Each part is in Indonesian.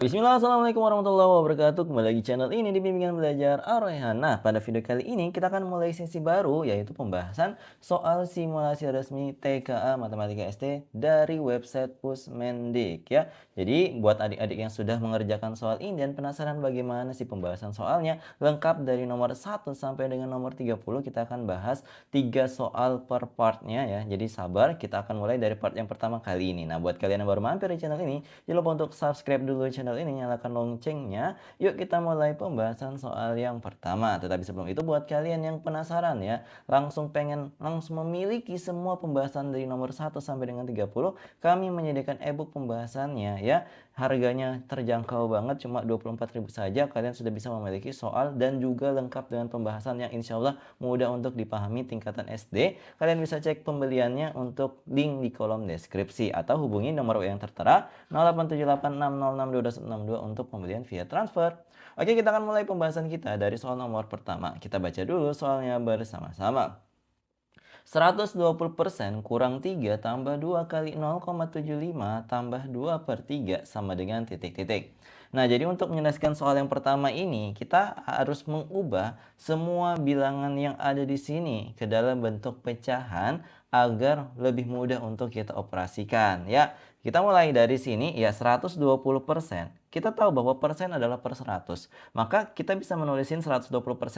Bismillah, assalamualaikum warahmatullahi wabarakatuh. Kembali lagi channel ini di bimbingan belajar Ar-Rayhan. Nah, pada video kali ini kita akan mulai sesi baru, yaitu pembahasan soal simulasi resmi TKA Matematika ST dari website Pusmendik ya. Jadi buat adik-adik yang sudah mengerjakan soal ini dan penasaran bagaimana sih pembahasan soalnya, lengkap dari nomor 1 sampai dengan nomor 30 kita akan bahas 3 soal per partnya ya. Jadi sabar, kita akan mulai dari part yang pertama kali ini. Nah, buat kalian yang baru mampir di channel ini, jangan lupa untuk subscribe dulu channel ini, nyalakan loncengnya. Yuk kita mulai pembahasan soal yang pertama. Tetapi sebelum itu buat kalian yang penasaran ya, langsung memiliki semua pembahasan dari nomor 1 sampai dengan 30, kami menyediakan ebook pembahasannya ya. Harganya terjangkau banget, cuma 24.000 saja. Kalian sudah bisa memiliki soal dan juga lengkap dengan pembahasan yang insya Allah mudah untuk dipahami tingkatan SD. Kalian bisa cek pembeliannya untuk link di kolom deskripsi atau hubungi nomor WA yang tertera 0878606262 untuk pembelian via transfer. Oke, kita akan mulai pembahasan kita dari soal nomor pertama. Kita baca dulu soalnya bersama-sama. 120% kurang 3 tambah 2 kali 0,75 tambah 2 per 3 sama dengan titik-titik. Nah, jadi untuk menjelaskan soal yang pertama ini, kita harus mengubah semua bilangan yang ada di sini ke dalam bentuk pecahan agar lebih mudah untuk kita operasikan ya. Kita mulai dari sini ya, 120%. Kita tahu bahwa persen adalah per 100. Maka kita bisa menulisin 120%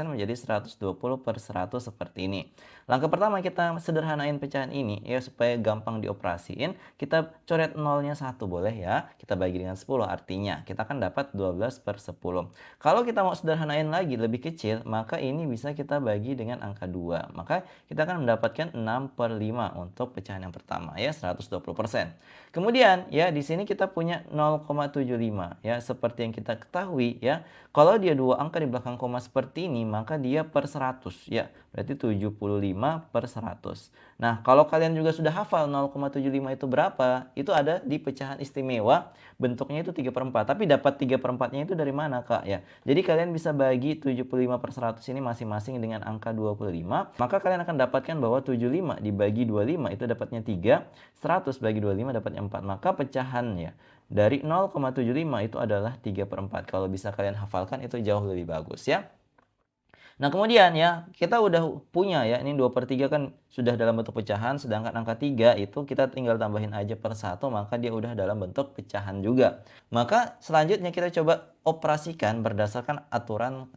menjadi 120 per 100 seperti ini. Langkah pertama kita sederhanain pecahan ini ya supaya gampang dioperasiin. Kita coret nolnya 1 boleh ya. Kita bagi dengan 10 artinya kita akan dapat 12 per 10. Kalau kita mau sederhanain lagi lebih kecil, maka ini bisa kita bagi dengan angka 2. Maka kita akan mendapatkan 6 per 5 untuk pecahan yang pertama ya, 120%. Kemudian ya di sini kita punya 0,75 ya, seperti yang kita ketahui ya. Kalau dia dua angka di belakang koma seperti ini, maka dia per 100 ya. Berarti 75 per 100. Nah, kalau kalian juga sudah hafal 0,75 itu berapa, itu ada di pecahan istimewa, bentuknya itu 3/4. Tapi dapat 3/4-nya itu dari mana, Kak? Ya, jadi kalian bisa bagi 75 per 100 ini masing-masing dengan angka 25. Maka kalian akan dapatkan bahwa 75 dibagi 25 itu dapatnya 3, 100 bagi 25 dapatnya 4. Maka pecahannya dari 0,75 itu adalah 3/4. Kalau bisa kalian hafalkan itu jauh lebih bagus ya. Nah, kemudian ya, kita udah punya ya, ini 2/3 kan sudah dalam bentuk pecahan, sedangkan angka 3 itu kita tinggal tambahin aja per 1, maka dia udah dalam bentuk pecahan juga. Maka selanjutnya kita coba operasikan berdasarkan aturan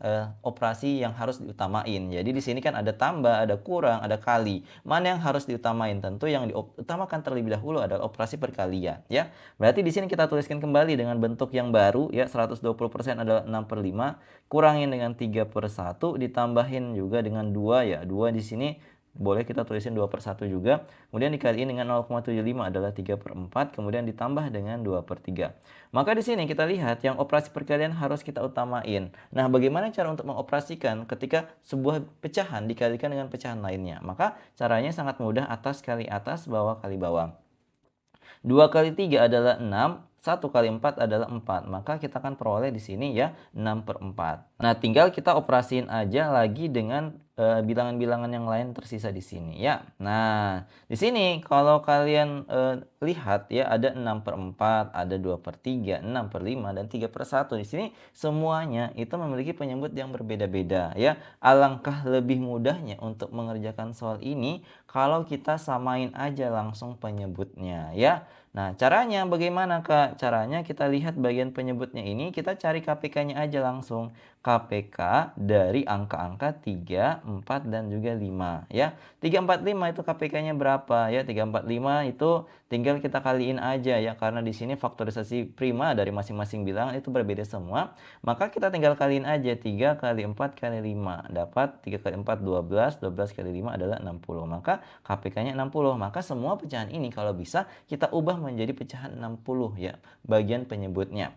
operasi yang harus diutamain. Jadi di sini kan ada tambah, ada kurang, ada kali. Mana yang harus diutamain? Tentu yang diutamakan terlebih dahulu adalah operasi perkalian ya. Berarti di sini kita tuliskan kembali dengan bentuk yang baru ya, 120% adalah 6/5, kurangin dengan 3/1, ditambahin juga dengan 2 ya. 2 di sini boleh kita tulisin 2/1 juga. Kemudian dikaliin dengan 0,75 adalah 3/4, kemudian ditambah dengan 2/3. Maka di sini kita lihat yang operasi perkalian harus kita utamain. Nah, bagaimana cara untuk mengoperasikan ketika sebuah pecahan dikalikan dengan pecahan lainnya? Maka caranya sangat mudah, atas kali atas, bawah kali bawah. 2 kali 3 adalah 6, 1 kali 4 adalah 4. Maka kita akan peroleh di sini ya 6/4. Nah, tinggal kita operasiin aja lagi dengan bilangan-bilangan yang lain tersisa di sini ya. Nah, di sini kalau kalian lihat ya, ada 6/4, ada 2/3, 6/5 dan 3/1. Di sini semuanya itu memiliki penyebut yang berbeda-beda ya. Alangkah lebih mudahnya untuk mengerjakan soal ini kalau kita samain aja langsung penyebutnya ya. Nah, caranya bagaimana, Kak? Caranya kita lihat bagian penyebutnya ini, kita cari KPK-nya aja langsung. KPK dari angka-angka 3, 4, dan juga 5 ya. 3, 4, 5 itu KPK-nya berapa ya? 3, 4, 5 itu tinggal kita kaliin aja ya, karena di sini faktorisasi prima dari masing-masing bilangan itu berbeda semua. Maka kita tinggal kaliin aja, 3 kali 4 kali 5 dapat 3 kali 4 12, 12 kali 5 adalah 60. Maka KPK-nya 60. Maka semua pecahan ini kalau bisa kita ubah menjadi pecahan 60 ya, bagian penyebutnya.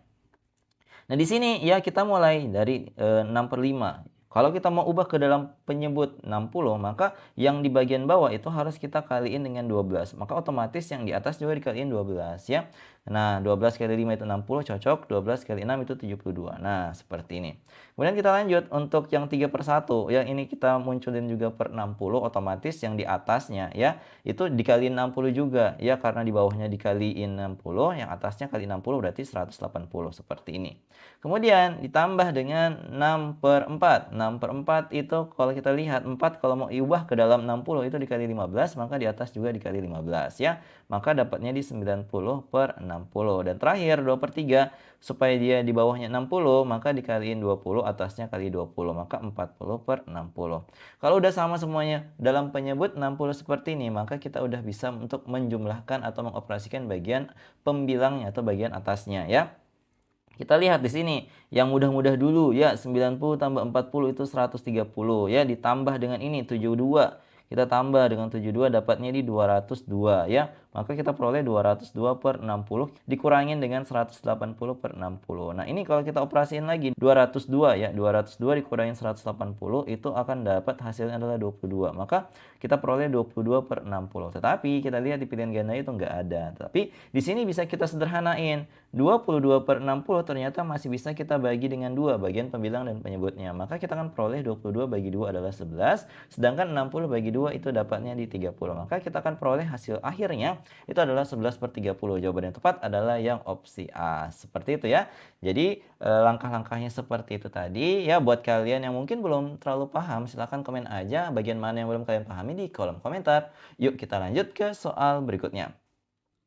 Nah, di sini ya kita mulai dari 6/5. Kalau kita mau ubah ke dalam penyebut 60, maka yang di bagian bawah itu harus kita kaliin dengan 12. Maka otomatis yang di atas juga dikaliin 12 ya. Nah, 12 kali 5 itu 60, cocok. 12 kali 6 itu 72. Nah, seperti ini. Kemudian kita lanjut untuk yang 3/1. Yang ini kita munculin juga per 60, otomatis yang di atasnya ya, itu dikaliin 60 juga. Ya, karena di bawahnya dikaliin 60, yang atasnya kali 60 berarti 180, seperti ini. Kemudian ditambah dengan 6/4. 6/4 itu kalau kita lihat, 4 kalau mau diubah ke dalam 60 itu dikali 15, maka di atas juga dikali 15 ya. Maka dapatnya di 90/60. Dan terakhir 2/3, supaya dia di bawahnya 60, maka dikaliin 20, atasnya kali 20, maka 40/60. Kalau udah sama semuanya dalam penyebut 60 seperti ini, maka kita udah bisa untuk menjumlahkan atau mengoperasikan bagian pembilangnya atau bagian atasnya ya. Kita lihat di sini yang mudah-mudah dulu ya, 90 tambah 40 itu 130 ya, ditambah dengan ini 72. Kita tambah dengan 72 dapatnya di 202 ya. Maka kita peroleh 202/60 dikurangin dengan 180/60. Nah, ini kalau kita operasiin lagi 202 ya, 202 dikurangin 180 itu akan dapat hasilnya adalah 22. Maka kita peroleh 22/60. Tetapi kita lihat di pilihan ganda itu nggak ada. Tapi di sini bisa kita sederhanain. 22/60 ternyata masih bisa kita bagi dengan 2 bagian pembilang dan penyebutnya. Maka kita akan peroleh 22 bagi 2 adalah 11, sedangkan 60 bagi 2 itu dapatnya di 30. Maka kita akan peroleh hasil akhirnya itu adalah 11/30. Jawaban yang tepat adalah yang opsi A. Seperti itu ya. Jadi langkah-langkahnya seperti itu tadi ya. Buat kalian yang mungkin belum terlalu paham, silahkan komen aja bagian mana yang belum kalian pahami di kolom komentar. Yuk kita lanjut ke soal berikutnya.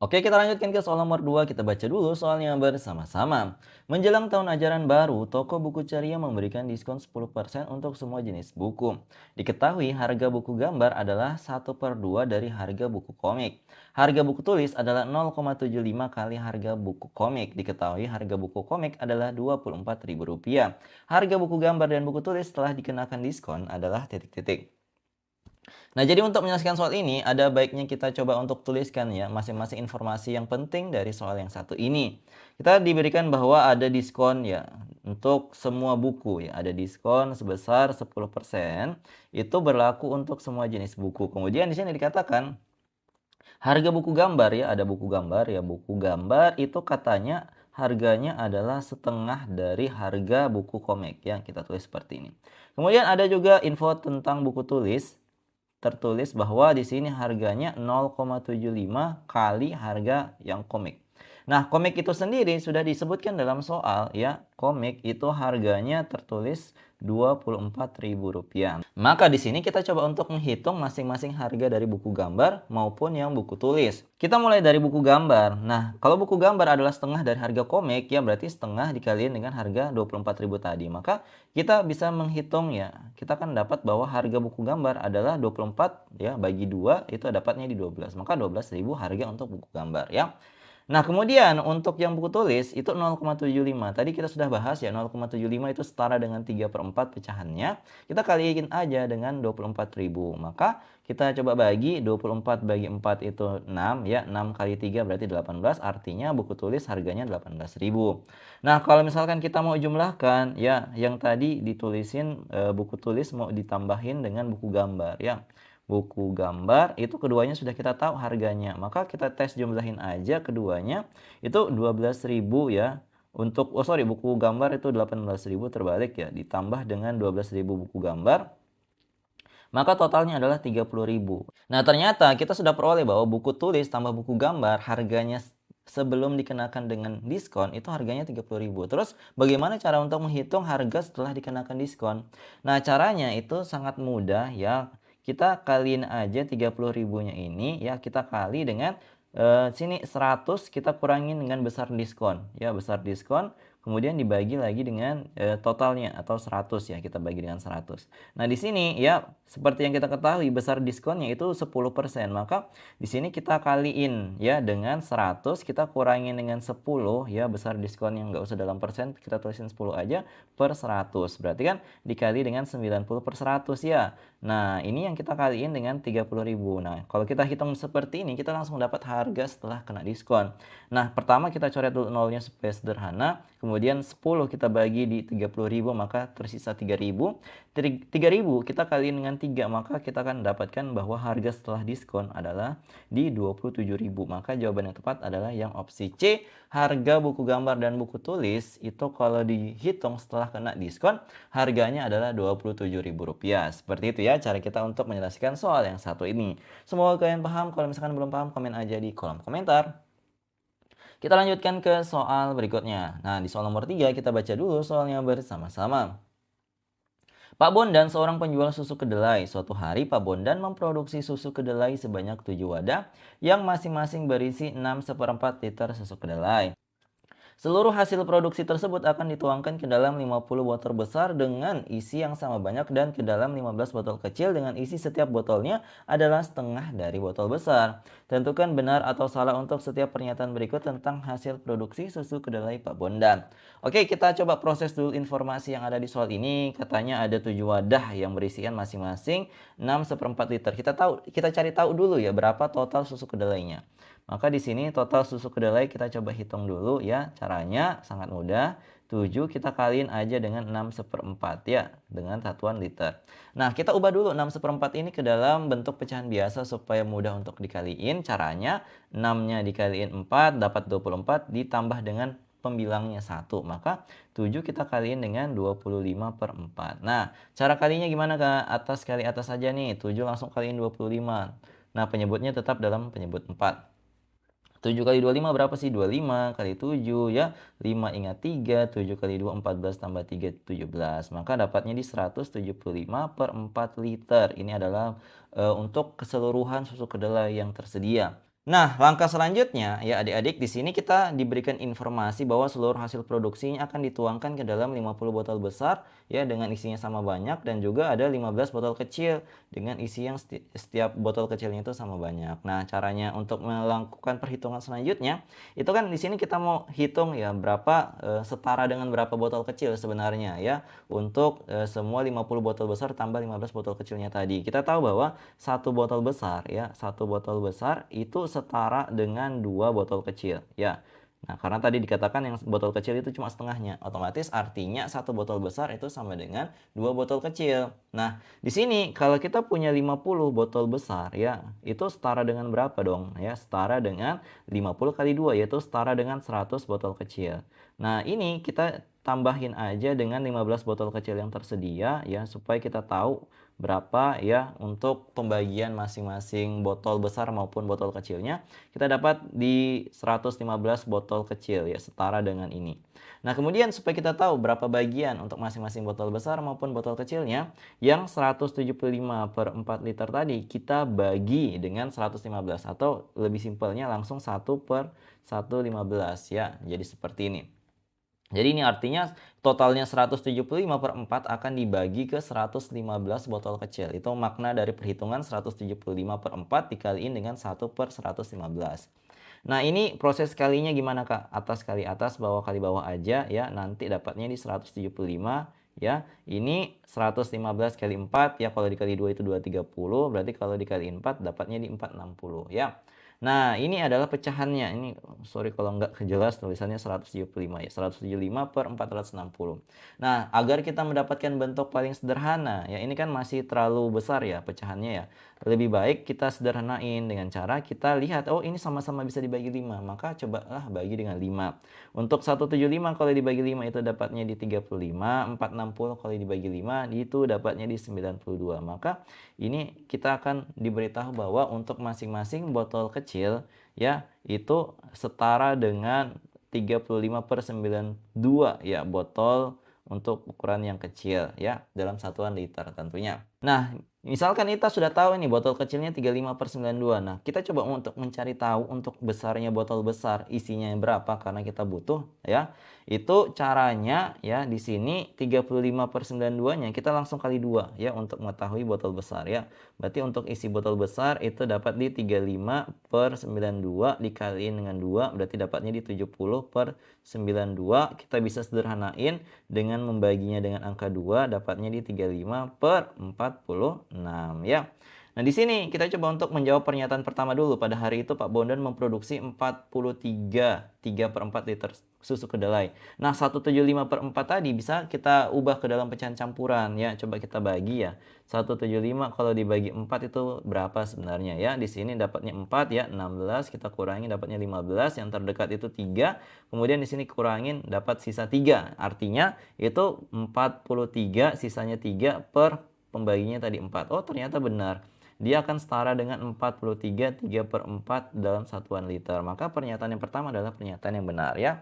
Oke, kita lanjutkan ke soal nomor 2. Kita baca dulu soalnya bersama-sama. Menjelang tahun ajaran baru, toko buku ceria memberikan diskon 10% untuk semua jenis buku. Diketahui harga buku gambar adalah 1/2 dari harga buku komik. Harga buku tulis adalah 0,75 kali harga buku komik. Diketahui harga buku komik adalah Rp24.000. Harga buku gambar dan buku tulis setelah dikenakan diskon adalah titik-titik. Nah, jadi untuk menyelesaikan soal ini, ada baiknya kita coba untuk tuliskan ya masing-masing informasi yang penting dari soal yang satu ini. Kita diberikan bahwa ada diskon ya untuk semua buku ya, ada diskon sebesar 10%. Itu berlaku untuk semua jenis buku. Kemudian di sini dikatakan harga buku gambar ya, ada buku gambar ya, buku gambar itu katanya harganya adalah setengah dari harga buku komik ya, kita tulis seperti ini. Kemudian ada juga info tentang buku tulis. Tertulis bahwa di sini harganya 0,75 kali harga yang komik. Nah, komik itu sendiri sudah disebutkan dalam soal ya. Komik itu harganya tertulis Rp24.000. Maka di sini kita coba untuk menghitung masing-masing harga dari buku gambar maupun yang buku tulis. Kita mulai dari buku gambar. Nah, kalau buku gambar adalah setengah dari harga komik ya, berarti setengah dikaliin dengan harga 24.000 tadi. Maka kita bisa menghitung ya. Kita akan dapat bahwa harga buku gambar adalah 24 ya bagi 2 itu dapatnya di 12. Maka 12.000 harga untuk buku gambar ya. Nah, kemudian untuk yang buku tulis itu 0,75. Tadi kita sudah bahas ya, 0,75 itu setara dengan 3/4 pecahannya. Kita kaliin aja dengan 24.000. Maka kita coba bagi 24 bagi 4 itu 6 ya. 6 kali 3 berarti 18. Artinya buku tulis harganya 18.000. Nah, kalau misalkan kita mau jumlahkan ya, yang tadi ditulisin buku tulis mau ditambahin dengan buku gambar ya. Buku gambar itu keduanya sudah kita tahu harganya. Maka kita tes jumlahin aja keduanya itu 12.000 ya. Untuk buku gambar itu 18.000 terbalik ya, ditambah dengan 12.000 buku gambar. Maka totalnya adalah 30.000. Nah, ternyata kita sudah peroleh bahwa buku tulis tambah buku gambar harganya sebelum dikenakan dengan diskon itu harganya 30.000. Terus bagaimana cara untuk menghitung harga setelah dikenakan diskon? Nah, caranya itu sangat mudah ya. Kita kaliin aja 30.000-nya ini ya, kita kali dengan sini 100 kita kurangin dengan besar diskon ya, besar diskon. Kemudian dibagi lagi dengan totalnya atau 100 ya, kita bagi dengan 100. Nah, di sini ya seperti yang kita ketahui besar diskonnya itu 10%. Maka di sini kita kaliin ya dengan 100, kita kurangin dengan 10 ya, besar diskonnya nggak usah dalam persen, kita tulisin 10 aja per 100. Berarti kan dikali dengan 90/100 ya. Nah, ini yang kita kaliin dengan 30.000. Nah, kalau kita hitung seperti ini, kita langsung dapat harga setelah kena diskon. Nah, pertama kita coret dulu nolnya supaya sederhana. kemudian 10 kita bagi di 30.000, maka tersisa 3.000. 3.000 kita kaliin dengan 3, maka kita akan dapatkan bahwa harga setelah diskon adalah di 27.000. Maka jawaban yang tepat adalah yang opsi C. Harga buku gambar dan buku tulis itu kalau dihitung setelah kena diskon, harganya adalah Rp27.000. Seperti itu ya cara kita untuk menjelaskan soal yang satu ini. Semoga kalian paham. Kalau misalkan belum paham, komen aja di kolom komentar. Kita lanjutkan ke soal berikutnya. Nah, di soal nomor 3 kita baca dulu soalnya bersama-sama. Pak Bondan seorang penjual susu kedelai. Suatu hari Pak Bondan memproduksi susu kedelai sebanyak 7 wadah yang masing-masing berisi 6/4 liter susu kedelai. Seluruh hasil produksi tersebut akan dituangkan ke dalam 50 botol besar dengan isi yang sama banyak dan ke dalam 15 botol kecil dengan isi setiap botolnya adalah setengah dari botol besar. Tentukan benar atau salah untuk setiap pernyataan berikut tentang hasil produksi susu kedelai Pak Bondan. Oke, kita coba proses dulu informasi yang ada di soal ini. Katanya ada 7 wadah yang berisikan masing-masing 6/4 liter. Kita cari tahu dulu ya berapa total susu kedelainya. Maka di sini total susu kedelai kita coba hitung dulu ya. Caranya sangat mudah. 7 kita kaliin aja dengan 6/4 ya, dengan satuan liter. Nah, kita ubah dulu 6/4 ini ke dalam bentuk pecahan biasa supaya mudah untuk dikaliin. Caranya 6-nya dikaliin 4 dapat 24 ditambah dengan pembilangnya 1. Maka 7 kita kaliin dengan 25/4. Nah, cara kalinya gimana Kak? Atas kali atas saja nih. 7 langsung kaliin 25. Nah, penyebutnya tetap dalam penyebut 4. 7 kali 25 berapa sih? 25 kali 7 ya. 5 ingat 3, 7 kali 2 14 tambah 3 17. Maka dapatnya di 175/4 liter. Ini adalah untuk keseluruhan susu kedelai yang tersedia. Nah, langkah selanjutnya ya adik-adik, di sini kita diberikan informasi bahwa seluruh hasil produksinya akan dituangkan ke dalam 50 botol besar ya dengan isinya sama banyak dan juga ada 15 botol kecil dengan isi yang setiap botol kecilnya itu sama banyak. Nah, caranya untuk melakukan perhitungan selanjutnya itu kan di sini kita mau hitung ya berapa setara dengan berapa botol kecil sebenarnya ya untuk semua 50 botol besar tambah 15 botol kecilnya tadi. Kita tahu bahwa satu botol besar ya, satu botol besar itu setara dengan 2 botol kecil ya. Nah, karena tadi dikatakan yang botol kecil itu cuma setengahnya, otomatis artinya satu botol besar itu sama dengan 2 botol kecil. Nah, di sini kalau kita punya 50 botol besar ya, itu setara dengan berapa dong? Ya, setara dengan 50 kali 2 yaitu setara dengan 100 botol kecil. Nah, ini kita tambahin aja dengan 15 botol kecil yang tersedia ya supaya kita tahu berapa ya untuk pembagian masing-masing botol besar maupun botol kecilnya. Kita dapat di 115 botol kecil ya, setara dengan ini. Nah, kemudian supaya kita tahu berapa bagian untuk masing-masing botol besar maupun botol kecilnya, yang 175/4 liter tadi kita bagi dengan 115 atau lebih simpelnya langsung 1/115 ya. Jadi seperti ini. Jadi ini artinya totalnya 175/4 akan dibagi ke 115 botol kecil. Itu makna dari perhitungan 175/4 dikaliin dengan 1/115. Nah, ini proses kalinya gimana Kak? Atas kali atas, bawah kali bawah aja ya. Nanti dapatnya di 175 ya. Ini 115 kali 4 ya. Kalau dikali 2 itu 230. Berarti kalau dikali 4 dapatnya di 460 ya. Nah, ini adalah pecahannya. Ini sorry kalau nggak kejelas tulisannya 175 ya. 175/460. Nah, agar kita mendapatkan bentuk paling sederhana ya, ini kan masih terlalu besar ya pecahannya ya. Lebih baik kita sederhanain dengan cara kita lihat, oh ini sama-sama bisa dibagi 5. Maka cobalah bagi dengan 5. Untuk 175 kalau dibagi 5 itu dapatnya di 35. 460 kalau dibagi 5 itu dapatnya di 92. Maka ini kita akan diberitahu bahwa untuk masing-masing botol kecil ya itu setara dengan 35/92 ya botol untuk ukuran yang kecil ya dalam satuan liter tentunya. Nah, misalkan kita sudah tahu ini botol kecilnya 35/92. Nah, kita coba untuk mencari tahu untuk besarnya botol besar isinya yang berapa karena kita butuh ya. Itu caranya ya di sini 35/92-nya kita langsung kali 2 ya untuk mengetahui botol besar ya. Berarti untuk isi botol besar itu dapat di 35/92 dikaliin dengan 2 berarti dapatnya di 70/92. Kita bisa sederhanain dengan membaginya dengan angka 2 dapatnya di 35/46 ya. Nah, di sini kita coba untuk menjawab pernyataan pertama dulu. Pada hari itu Pak Bondan memproduksi 43 3/4 liter susu kedelai. Nah, 175/4 tadi bisa kita ubah ke dalam pecahan campuran ya. Coba kita bagi ya. 175 kalau dibagi 4 itu berapa sebenarnya ya? Di sini dapatnya 4 ya, 16 kita kurangi dapatnya 15, yang terdekat itu 3. Kemudian di sini kurangin dapat sisa 3. Artinya itu 43, sisanya 3 per pembaginya tadi 4. Oh, ternyata benar. Dia akan setara dengan 43 3/4 dalam satuan liter. Maka pernyataan yang pertama adalah pernyataan yang benar ya.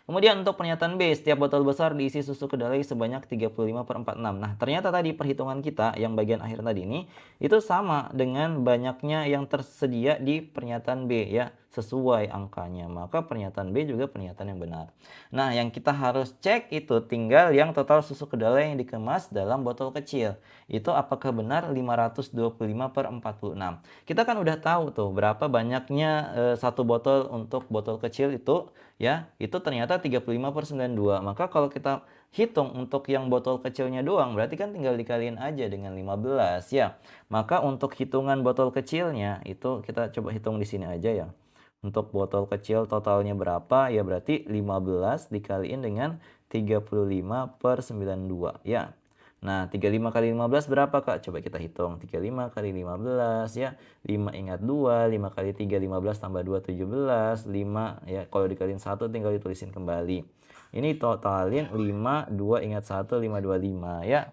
Kemudian untuk pernyataan B, setiap botol besar diisi susu kedelai sebanyak 35/46. Nah, ternyata tadi perhitungan kita yang bagian akhir tadi ini itu sama dengan banyaknya yang tersedia di pernyataan B ya, sesuai angkanya. Maka pernyataan B juga pernyataan yang benar. Nah, yang kita harus cek itu tinggal yang total susu kedelai yang dikemas dalam botol kecil. Itu apakah benar 525/46. Kita kan udah tahu tuh berapa banyaknya satu botol untuk botol kecil itu ya, itu ternyata 35/92. Maka kalau kita hitung untuk yang botol kecilnya doang, berarti kan tinggal dikaliin aja dengan 15 ya. Maka untuk hitungan botol kecilnya itu kita coba hitung di sini aja ya. Untuk botol kecil totalnya berapa? Ya berarti 15 dikaliin dengan 35/92 ya. Nah, 35 kali 15 berapa, Kak? Coba kita hitung. 35 kali 15 ya. 5 ingat 2, 5 kali 3 15 tambah 2 17, 5 ya. Kalau dikaliin 1 tinggal ditulisin kembali. Ini totalin 5, 2 ingat 1, 5 2 5 ya.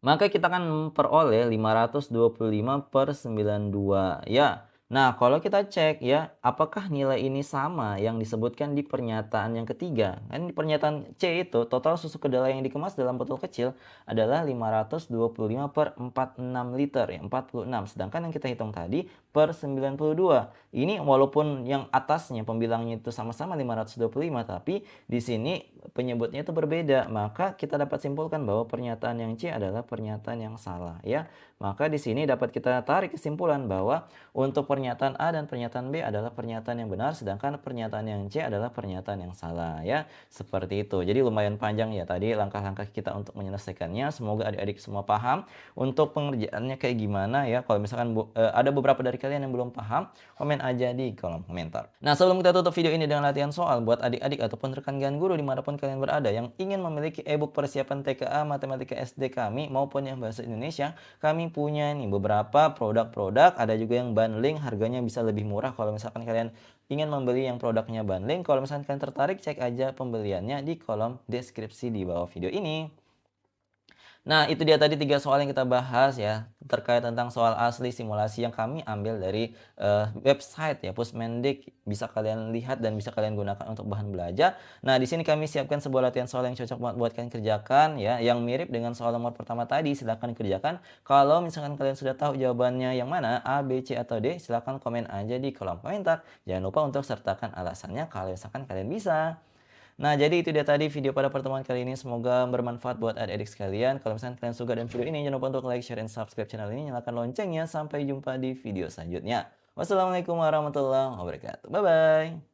Maka kita akan memperoleh 525/92 ya. Nah, kalau kita cek ya, apakah nilai ini sama yang disebutkan di pernyataan yang ketiga? Kan di pernyataan C itu total susu kedelai yang dikemas dalam botol kecil adalah 525/46 liter ya, 46. Sedangkan yang kita hitung tadi per 92. Ini walaupun yang atasnya pembilangnya itu sama-sama 525, tapi di sini penyebutnya itu berbeda. Maka kita dapat simpulkan bahwa pernyataan yang C adalah pernyataan yang salah ya. Maka di sini dapat kita tarik kesimpulan bahwa untuk pernyataan A dan pernyataan B adalah pernyataan yang benar, sedangkan pernyataan yang C adalah pernyataan yang salah ya. Seperti itu. Jadi lumayan panjang ya tadi langkah-langkah kita untuk menyelesaikannya. Semoga adik-adik semua paham untuk pengerjaannya kayak gimana ya. Kalau misalkan ada beberapa dari kalian yang belum paham, komen aja di kolom komentar. Nah, sebelum kita tutup video ini dengan latihan soal buat adik-adik ataupun rekan guru dimanapun kalian berada yang ingin memiliki ebook persiapan TKA Matematika SD kami maupun yang bahasa Indonesia, kami punya nih beberapa produk-produk, ada juga yang bundling, harganya bisa lebih murah kalau misalkan kalian ingin membeli yang produknya bundling. Kalau misalkan kalian tertarik, cek aja pembeliannya di kolom deskripsi di bawah video ini. Nah, itu dia tadi 3 soal yang kita bahas ya, terkait tentang soal asli simulasi yang kami ambil dari website ya, Pusmendik. Bisa kalian lihat dan bisa kalian gunakan untuk bahan belajar. Nah, di sini kami siapkan sebuah latihan soal yang cocok buat kalian kerjakan ya, yang mirip dengan soal nomor pertama tadi, silahkan kerjakan. Kalau misalkan kalian sudah tahu jawabannya yang mana, A, B, C, atau D, silahkan komen aja di kolom komentar. Jangan lupa untuk sertakan alasannya kalau misalkan kalian bisa. Nah, jadi itu dia tadi video pada pertemuan kali ini. Semoga bermanfaat buat adik-adik sekalian. Kalau misalnya kalian suka dengan video ini, jangan lupa untuk like, share, dan subscribe channel ini. Nyalakan loncengnya. Sampai jumpa di video selanjutnya. Wassalamualaikum warahmatullahi wabarakatuh. Bye-bye.